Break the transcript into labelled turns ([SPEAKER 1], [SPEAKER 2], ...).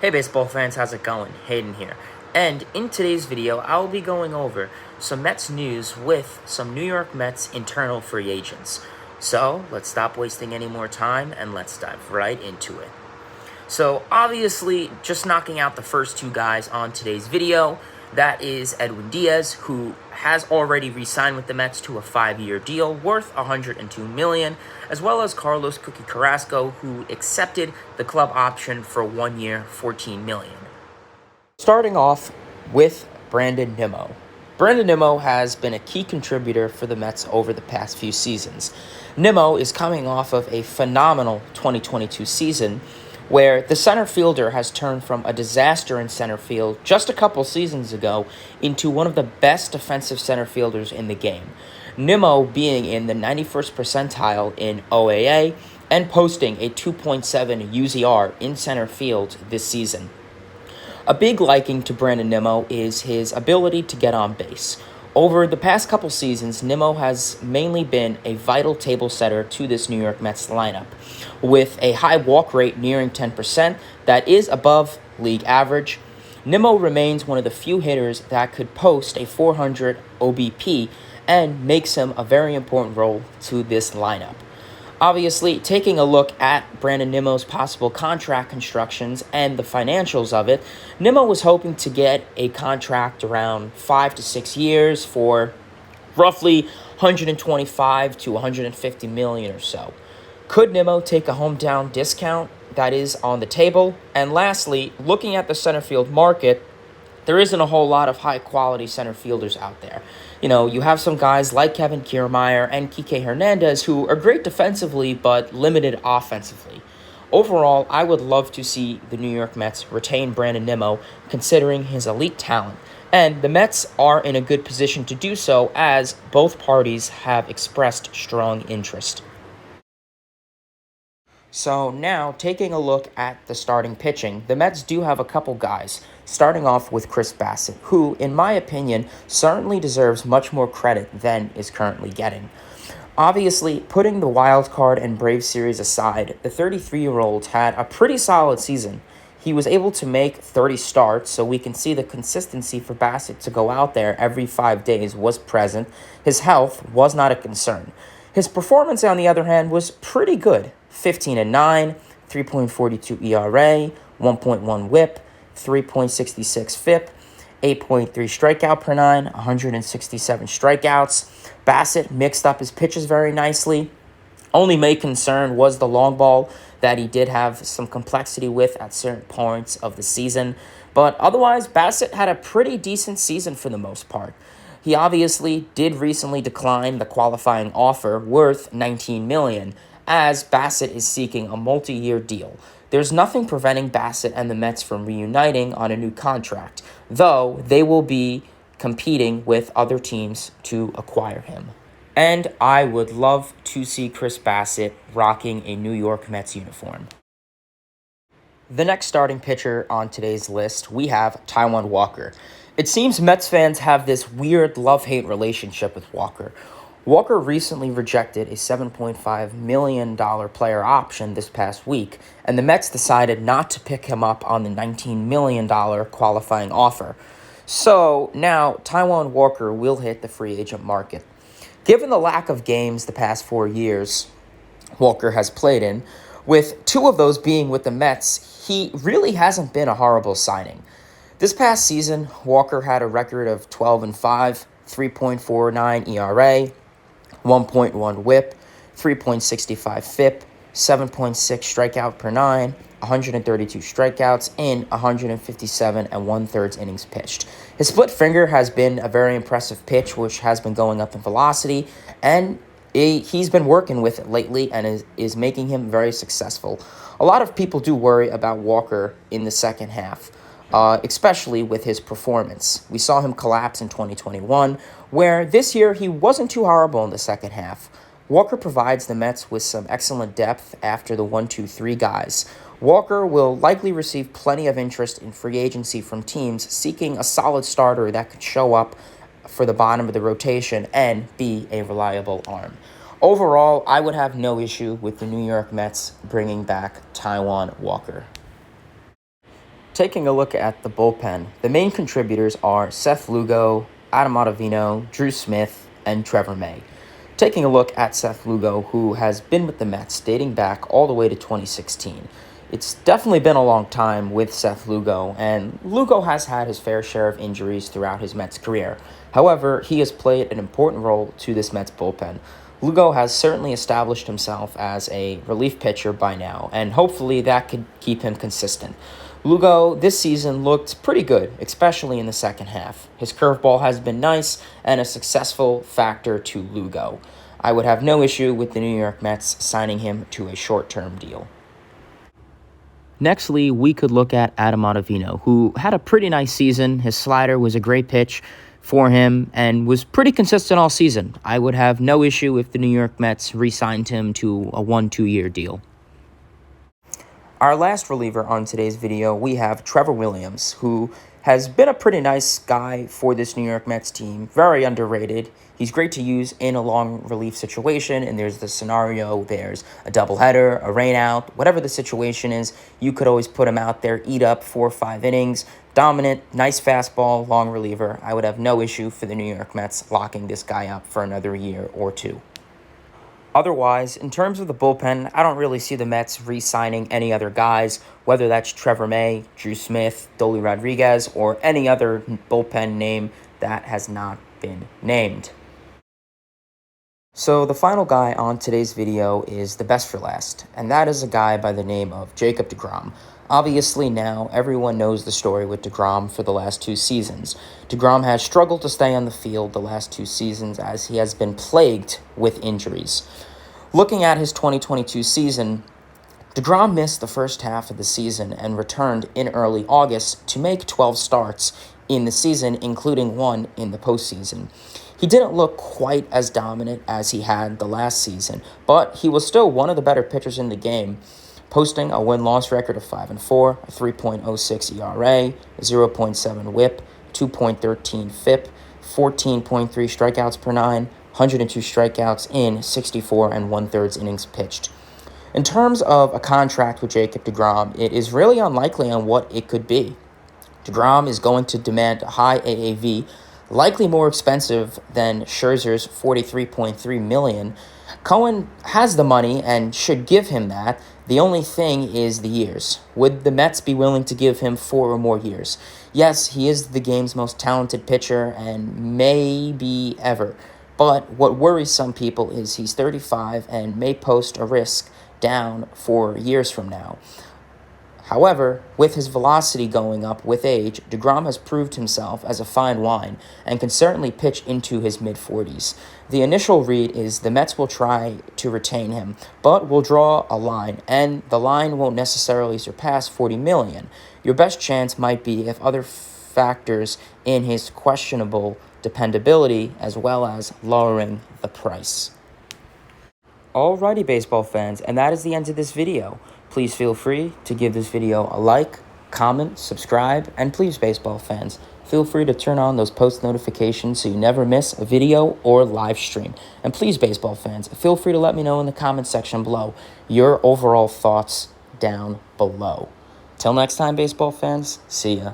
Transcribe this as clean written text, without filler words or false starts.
[SPEAKER 1] Hey baseball fans, how's it going? Hayden here. And in today's video, I'll be going over some Mets news with some New York Mets internal free agents. So let's stop wasting any more time and let's dive right into it. So obviously, just knocking out the first two guys on today's video, that is Edwin Diaz, who has already re-signed with the Mets to a 5-year deal worth $102 million, as well as Carlos Cookie Carrasco, who accepted the club option for 1 year, $14 million. Starting off with Brandon Nimmo. Brandon Nimmo has been a key contributor for the Mets over the past few seasons. Nimmo is coming off of a phenomenal 2022 season, where the center fielder has turned from a disaster in center field just a couple seasons ago into one of the best defensive center fielders in the game. Nimmo being in the 91st percentile in OAA and posting a 2.7 UZR in center field this season. A big liking to Brandon Nimmo is his ability to get on base. Over the past couple seasons, Nimmo has mainly been a vital table setter to this New York Mets lineup, with a high walk rate nearing 10% that is above league average. Nimmo remains one of the few hitters that could post a 400 OBP and makes him a very important role to this lineup. Obviously, taking a look at Brandon Nimmo's possible contract constructions and the financials of it, Nimmo was hoping to get a contract around 5 to 6 years for roughly 125 to 150 million or so. Could Nimmo take a hometown discount? That is on the table. And lastly, looking at the center field market, there isn't a whole lot of high-quality center fielders out there. You have some guys like Kevin Kiermaier and Kike Hernandez who are great defensively but limited offensively. Overall, I would love to see the New York Mets retain Brandon Nimmo, considering his elite talent. And the Mets are in a good position to do so, as both parties have expressed strong interest. So now, taking a look at the starting pitching, the Mets do have a couple guys, starting off with Chris Bassitt, who, in my opinion, certainly deserves much more credit than is currently getting. Obviously, putting the wild card and Braves series aside, the 33-year-old had a pretty solid season. He was able to make 30 starts, so we can see the consistency for Bassitt to go out there every 5 days was present. His health was not a concern. His performance, on the other hand, was pretty good. 15-9, 3.42 ERA, 1.1 WHIP, 3.66 FIP, 8.3 strikeout per nine, 167 strikeouts. Bassitt mixed up his pitches very nicely. Only main concern was the long ball that he did have some complexity with at certain points of the season. But otherwise, Bassitt had a pretty decent season for the most part. He obviously did recently decline the qualifying offer worth $19 million, as Bassitt is seeking a multi-year deal. There's nothing preventing Bassitt and the Mets from reuniting on a new contract, though they will be competing with other teams to acquire him. And I would love to see Chris Bassitt rocking a New York Mets uniform. The next starting pitcher on today's list, we have Taijuan Walker. It seems Mets fans have this weird love-hate relationship with Walker. Walker recently rejected a $7.5 million player option this past week, and the Mets decided not to pick him up on the $19 million qualifying offer. So now Taijuan Walker will hit the free agent market. Given the lack of games the past 4 years Walker has played in, with 2 of those being with the Mets, he really hasn't been a horrible signing. This past season, Walker had a record of 12-5, 3.49 ERA, 1.1 WHIP, 3.65 FIP, 7.6 strikeout per nine, 132 strikeouts in 157 1/3 innings pitched. His split finger has been a very impressive pitch, which has been going up in velocity, and he's been working with it lately and is making him very successful. A lot of people do worry about Walker in the second half, especially with his performance. We saw him collapse in 2021, where this year he wasn't too horrible in the second half. Walker provides the Mets with some excellent depth after the 1-2-3 guys. Walker will likely receive plenty of interest in free agency from teams seeking a solid starter that could show up for the bottom of the rotation and be a reliable arm. Overall, I would have no issue with the New York Mets bringing back Taijuan Walker. Taking a look at the bullpen, the main contributors are Seth Lugo, Adam Ottavino, Drew Smith, and Trevor May. Taking a look at Seth Lugo, who has been with the Mets dating back all the way to 2016. It's definitely been a long time with Seth Lugo, and Lugo has had his fair share of injuries throughout his Mets career. However, he has played an important role to this Mets bullpen. Lugo has certainly established himself as a relief pitcher by now, and hopefully that could keep him consistent. Lugo this season looked pretty good, especially in the second half. His curveball has been nice and a successful factor to Lugo. I would have no issue with the New York Mets signing him to a short-term deal. Nextly, we could look at Adam Ottavino, who had a pretty nice season. His slider was a great pitch for him and was pretty consistent all season. I would have no issue if the New York Mets re-signed him to a 1-2-year deal. Our last reliever on today's video, we have Trevor Williams, who has been a pretty nice guy for this New York Mets team. Very underrated. He's great to use in a long relief situation, and there's the scenario, there's a doubleheader, a rainout, whatever the situation is, you could always put him out there, eat up 4 or 5 innings. Dominant, nice fastball, long reliever. I would have no issue for the New York Mets locking this guy up for another year or two. Otherwise, in terms of the bullpen, I don't really see the Mets re-signing any other guys, whether that's Trevor May, Drew Smith, Dolly Rodriguez, or any other bullpen name that has not been named. So the final guy on today's video is the best for last, and that is a guy by the name of Jacob deGrom. Obviously now, everyone knows the story with deGrom for the last 2 seasons. deGrom has struggled to stay on the field the last 2 seasons as he has been plagued with injuries. Looking at his 2022 season, deGrom missed the first half of the season and returned in early August to make 12 starts in the season, including 1 in the postseason. He didn't look quite as dominant as he had the last season, but he was still one of the better pitchers in the game, posting a win-loss record of 5-4, a 3.06 ERA, a 0.7 WHIP, 2.13 FIP, 14.3 strikeouts per 9, 102 strikeouts in 64 1/3 innings pitched. In terms of a contract with Jacob deGrom, it is really unlikely on what it could be. deGrom is going to demand a high AAV, likely more expensive than Scherzer's $43.3 million. Cohen has the money and should give him that. The only thing is the years. Would the Mets be willing to give him 4 or more years? Yes, he is the game's most talented pitcher and maybe ever. But what worries some people is he's 35 and may post a risk down 4 years from now. However, with his velocity going up with age, deGrom has proved himself as a fine wine and can certainly pitch into his mid-40s. The initial read is the Mets will try to retain him, but will draw a line, and the line won't necessarily surpass $40 million. Your best chance might be if other factors in his questionable dependability as well as lowering the price. Alrighty, baseball fans, and that is the end of this video. Please feel free to give this video a like, comment, subscribe, and please, baseball fans, feel free to turn on those post notifications so you never miss a video or live stream. And please, baseball fans, feel free to let me know in the comment section below your overall thoughts down below. Till next time, baseball fans, see ya.